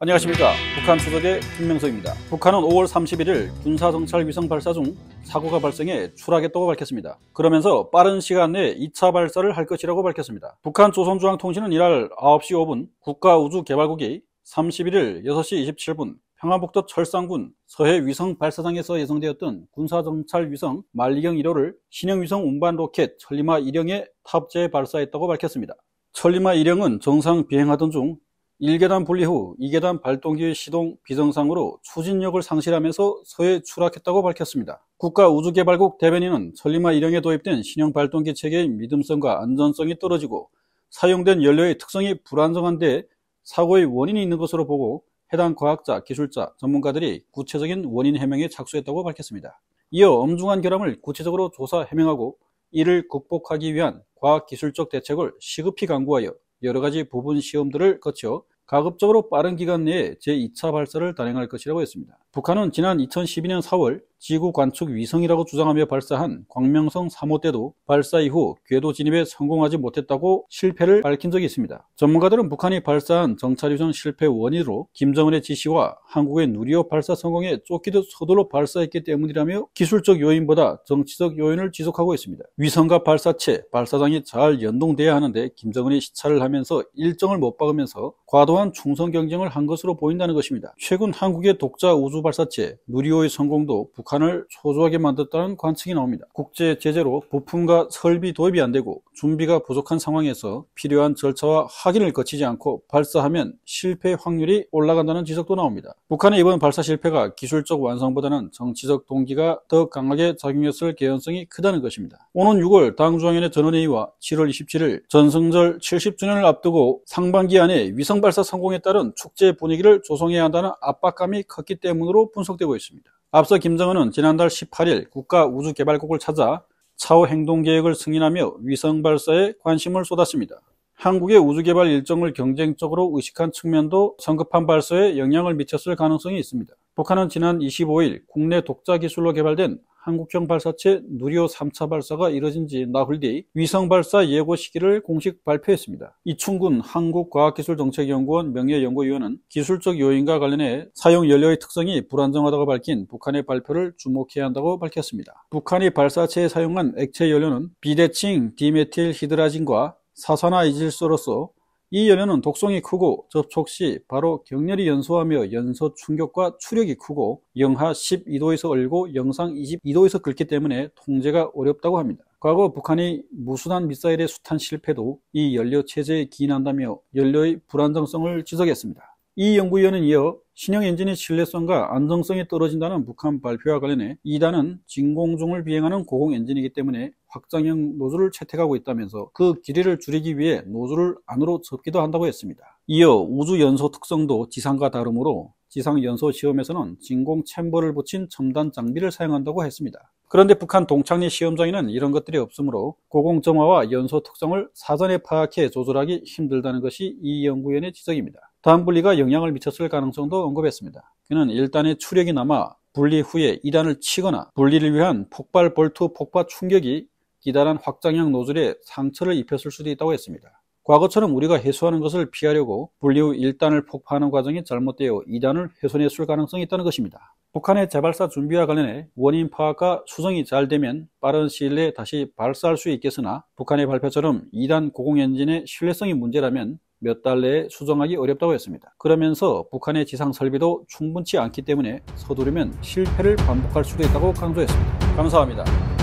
안녕하십니까. 북한 수석의 김명석입니다. 북한은 5월 31일 군사정찰 위성 발사 중 사고가 발생해 추락했다고 밝혔습니다. 그러면서 빠른 시간 내에 2차 발사를 할 것이라고 밝혔습니다. 북한 조선중앙통신은 이날 9시 5분 국가우주개발국이 31일 6시 27분 평안북도 철산군 서해 위성 발사장에서 예정되었던 군사정찰 위성 만리경 1호를 신형위성 운반 로켓 천리마 1형에 탑재해 발사했다고 밝혔습니다. 천리마 1형은 정상 비행하던 중 1계단 분리 후 2계단 발동기의 시동 비정상으로 추진력을 상실하면서 서해 추락했다고 밝혔습니다. 국가우주개발국 대변인은 천리마 1형에 도입된 신형 발동기 체계의 믿음성과 안전성이 떨어지고 사용된 연료의 특성이 불안정한 데 사고의 원인이 있는 것으로 보고 해당 과학자, 기술자, 전문가들이 구체적인 원인 해명에 착수했다고 밝혔습니다. 이어 엄중한 결함을 구체적으로 조사 해명하고 이를 극복하기 위한 과학기술적 대책을 시급히 강구하여 여러가지 부분 시험들을 거쳐 가급적으로 빠른 기간 내에 제2차 발사를 단행할 것이라고 했습니다. 북한은 지난 2012년 4월 지구 관측 위성이라고 주장하며 발사한 광명성 3호 때도 발사 이후 궤도 진입에 성공하지 못했다고 실패를 밝힌 적이 있습니다. 전문가들은 북한이 발사한 정찰위성 실패 원인으로 김정은의 지시와 한국의 누리호 발사 성공에 쫓기듯 서둘러 발사했기 때문이라며 기술적 요인보다 정치적 요인을 지속하고 있습니다. 위성과 발사체, 발사장이 잘 연동돼야 하는데 김정은이 시차를 하면서 일정을 못 박으면서 과도한 충성 경쟁을 한 것으로 보인다는 것입니다. 최근 한국의 독자 우주 발사체 누리호의 성공도 북한을 초조하게 만들었다는 관측이 나옵니다. 국제 제재로 부품과 설비 도입이 안 되고 준비가 부족한 상황에서 필요한 절차와 확인을 거치지 않고 발사하면 실패 확률이 올라간다는 지적도 나옵니다. 북한의 이번 발사 실패가 기술적 완성보다는 정치적 동기가 더 강하게 작용했을 개연성이 크다는 것입니다. 오는 6월 당중앙위원회 전원회의와 7월 27일 전승절 70주년을 앞두고 상반기 안에 위성 발사 성공에 따른 축제 분위기를 조성해야 한다는 압박감이 컸기 때문으로 분석되고 있습니다. 앞서 김정은은 지난달 18일 국가우주개발국을 찾아 차후 행동계획을 승인하며 위성 발사에 관심을 쏟았습니다. 한국의 우주개발 일정을 경쟁적으로 의식한 측면도 성급한 발사에 영향을 미쳤을 가능성이 있습니다. 북한은 지난 25일 국내 독자 기술로 개발된 한국형 발사체 누리호 3차 발사가 이뤄진 지 나흘 뒤 위성 발사 예고 시기를 공식 발표했습니다. 이충군 한국과학기술정책연구원 명예연구위원은 기술적 요인과 관련해 사용 연료의 특성이 불안정하다고 밝힌 북한의 발표를 주목해야 한다고 밝혔습니다. 북한이 발사체에 사용한 액체 연료는 비대칭 디메틸 히드라진과 사산화이질소로서 이 연료는 독성이 크고 접촉 시 바로 격렬히 연소하며 연소 충격과 추력이 크고 영하 12도에서 얼고 영상 22도에서 끓기 때문에 통제가 어렵다고 합니다. 과거 북한이 무수단 미사일의 수탄 실패도 이 연료 체제에 기인한다며 연료의 불안정성을 지적했습니다. 이 연구위원은 이어 신형 엔진의 신뢰성과 안정성이 떨어진다는 북한 발표와 관련해 2단은 진공중을 비행하는 고공 엔진이기 때문에 확장형 노즐을 채택하고 있다면서 그 길이를 줄이기 위해 노즐을 안으로 접기도 한다고 했습니다. 이어 우주 연소 특성도 지상과 다르므로 지상 연소 시험에서는 진공 챔버를 붙인 첨단 장비를 사용한다고 했습니다. 그런데 북한 동창리 시험장에는 이런 것들이 없으므로 고공점화와 연소 특성을 사전에 파악해 조절하기 힘들다는 것이 이 연구위원의 지적입니다. 다음 분리가 영향을 미쳤을 가능성도 언급했습니다. 그는 1단의 추력이 남아 분리 후에 2단을 치거나 분리를 위한 폭발 볼트 폭파 충격이 기다란 확장형 노즐에 상처를 입혔을 수도 있다고 했습니다. 과거처럼 우리가 해소하는 것을 피하려고 분리 후 1단을 폭파하는 과정이 잘못되어 2단을 훼손했을 가능성이 있다는 것입니다. 북한의 재발사 준비와 관련해 원인 파악과 수정이 잘 되면 빠른 시일 내에 다시 발사할 수 있겠으나 북한의 발표처럼 2단 고공 엔진의 신뢰성이 문제라면 몇 달 내에 수정하기 어렵다고 했습니다. 그러면서 북한의 지상 설비도 충분치 않기 때문에 서두르면 실패를 반복할 수도 있다고 강조했습니다. 감사합니다.